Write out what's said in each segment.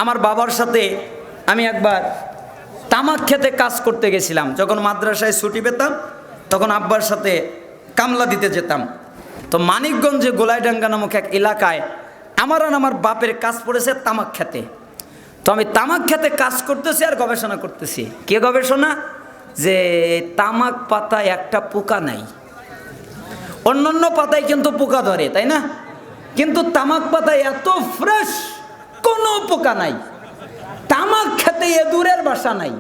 আমার বাবার সাথে আমি একবার তামাক খেতে কাজ করতে গেছিলাম। যখন মাদ্রাসায় ছুটি পেতাম তখন আব্বার সাথে কামলা দিতে যেতাম। তো মানিকগঞ্জে গোলাইডাঙ্গা নামক এক এলাকায় আমার আর আমার বাপের কাজ পড়েছে তামাক খেতে। তো আমি তামাক খেতে কাজ করতেছি আর গবেষণা করতেছি। কে গবেষণা? যে তামাক পাতায় একটা পোকা নাই। অন্যান্য পাতায় কিন্তু পোকা ধরে, তাই না? কিন্তু তামাক পাতায় এত ফ্রেশ, কোনো পোকা নাই। তামাক খেতে ইঁদুরের বাসা নাই,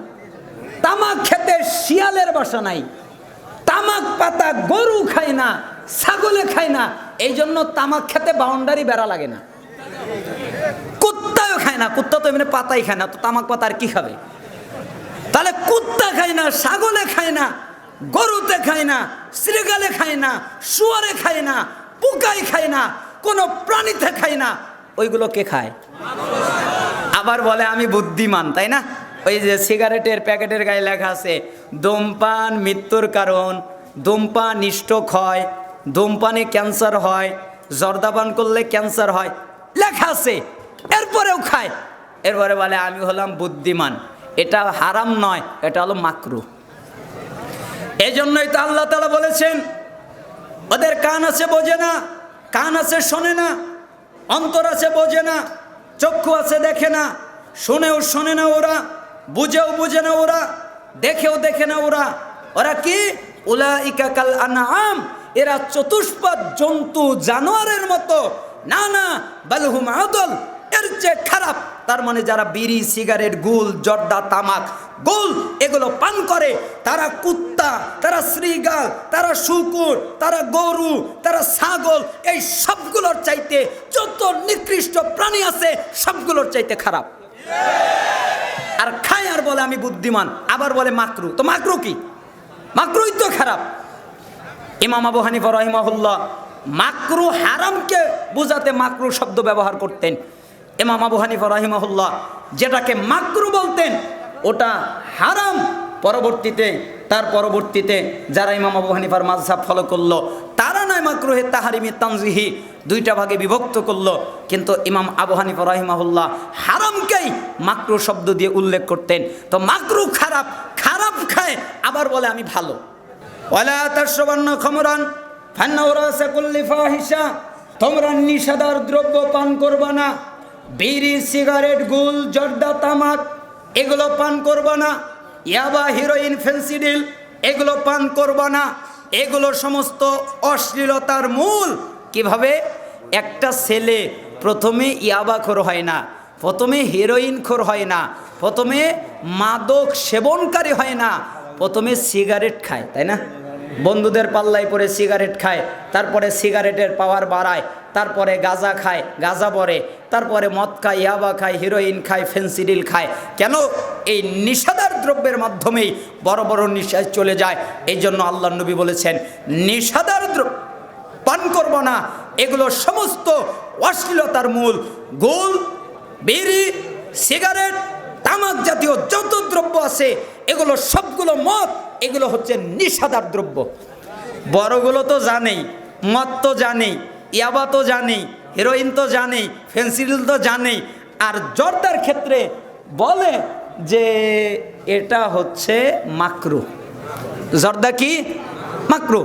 তামাক খেতে শিয়ালের বাসা নাই, তামাক পাতা গরু খায় না, ছাগলে খায় না। এই জন্য তামাক খেতে বাউন্ডারি বেড়া লাগে না। কুত্তাও খায় না, কুত্তা তো এমনি পাতাই খায় না, তো তামাক পাতা আর কি খাবে? তাহলে কুত্তা খায় না, ছাগলে খায় না, গরুতে খায় না, শ্রীগালে খায় না, শুয়ারে খায় না, পোকায় খায় না, কোনো প্রাণীতে খায় না। ওইগুলো কে খায়? আবার বলে আমি বুদ্ধিমান, তাই না? ওই যে সিগারেটের প্যাকেটের গায়ে লেখা আছে ধূমপান মৃত্যুর কারণ, ধূমপান স্ট্রোক হয়, ধূমপানে ক্যান্সার হয়, জর্দাপান করলে ক্যান্সার হয়, লেখা আছে। এরপরেও খায়। এরপরে বলে আমি হলাম বুদ্ধিমান। এটা হারাম নয়, এটা হলো মাকরু। এই জন্যই তো আল্লাহ তাআলা বলেছেন ওদের কান আছে বোঝে না, কান আছে শোনে না, অন্তর আছে বোঝে না, চক্ষু আছে দেখে না, শুনেও শোনে না ওরা, বুঝেও বুঝে না ওরা, দেখেও দেখে না ওরা। ওরা কি? উলাইকা কাল আনআম, এরা চতুষ্পদ জন্তু জানোয়ারের মতো। না না, বালহুম আদল, এর চেয়ে খারাপ। তার মানে যারা বিড়ি সিগারেট গুল জর্দা তামাক গোল এগুলো পান করে তারা কুত্তা, তারা শ্রীগাল, তারা শুকুর, তারা গরু, তারা ছাগল, এই সবগুলোর চাইতে যত নিকৃষ্ট প্রাণী আছে সবগুলোর চাইতে খারাপ। আর খায় আর বলে আমি বুদ্ধিমান, আবার বলে মাকরু। তো মাকরু কি? মাকরুই তো খারাপ। ইমাম আবু হানিফা রাহিমাহুল্লাহ মাকরু হারামকে বোঝাতে মাকরু শব্দ ব্যবহার করতেন। ইমাম আবু হানিফা রাহিমাহুল্লাহ যেটাকে মাকরু বলতেন ওটা হারাম। তার পরবর্তীতে যারা ইমাম আবু হানিফার মাযহাব ফলো করলো তারা নয় মাকরুহে তাহরিমি তানজিহি দুইটা ভাগে বিভক্ত করলো, কিন্তু ইমাম আবু হানিফা রাহিমাহুল্লাহ হারামকেই মাকরু শব্দ দিয়ে উল্লেখ করতেন। তো মাকরু খারাপ, খারাপ খায় আবার বলে আমি ভালো। ওয়ালা তাশরাবান্না খামরান ফান্নাহু রাসু কুল্লি ফাহিশা, তোমরা নিষাদার দ্রব্য পান করবা না। বিড়ি সিগারেট গুল জর্দা তামাক এগুলো পান করবা না। ইয়াবা হিরোইন ফেন্সিডিল এগুলো পান করবা না। এগুলো সমস্ত অশ্লীলতার মূল। কিভাবে? একটা ছেলে প্রথমে ইয়াবাখোর হয় না, প্রথমে হিরোইনখোর হয় না, প্রথমে মাদক সেবনকারী হয় না, প্রথমে সিগারেট খায়, তাই না? বন্ধুদের পাল্লায় পরে সিগারেট খায়, তারপরে সিগারেটের পাওয়ার বাড়ায়, তারপরে গাঁজা খায়, গাঁজা পরে, তারপরে মদ খায়, ইয়াবা খায়, হিরোইন খায়, ফেন্সিডিল খায়। কেন? এই নিষাদার দ্রব্যের মাধ্যমেই বড় বড় নিশায় চলে যায়। এই জন্য আল্লাহ নবী বলেছেন নিষাদার দ্রব্য পান করব না, এগুলো সমস্ত অশ্লীলতার মূল। গোল, বিড়ি, সিগারেট, তামাক জাতীয় যত দ্রব্য আছে এগুলো সবগুলো মদ, এগুলো হচ্ছে নিষাদার দ্রব্য। বড়গুলো তো জানেই, মদ তো জানেই, ইয়াবা তো জানেই, হিরোইন তো জানেই, ফেন্সিডিল তো জানেই। আর জর্দার ক্ষেত্রে বলে যে এটা হচ্ছে মাকরু। জর্দা কি? মাকরু।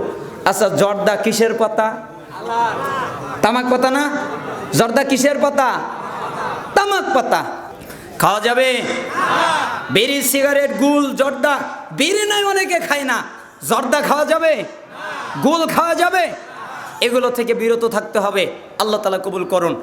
আচ্ছা, জর্দা কিসের পাতা? তামাক পাতা না? জর্দা কিসের পাতা? তামাক পাতা। খাওয়া যাবে? বিড়ি সিগারেট গুল জর্দা, বিড়ি নয় অনেকে খায় না, জর্দা খাওয়া যাবে? গুল খাওয়া যাবে? এগুলো থেকে বিরত থাকতে হবে। আল্লাহ তাআলা কবুল করুন।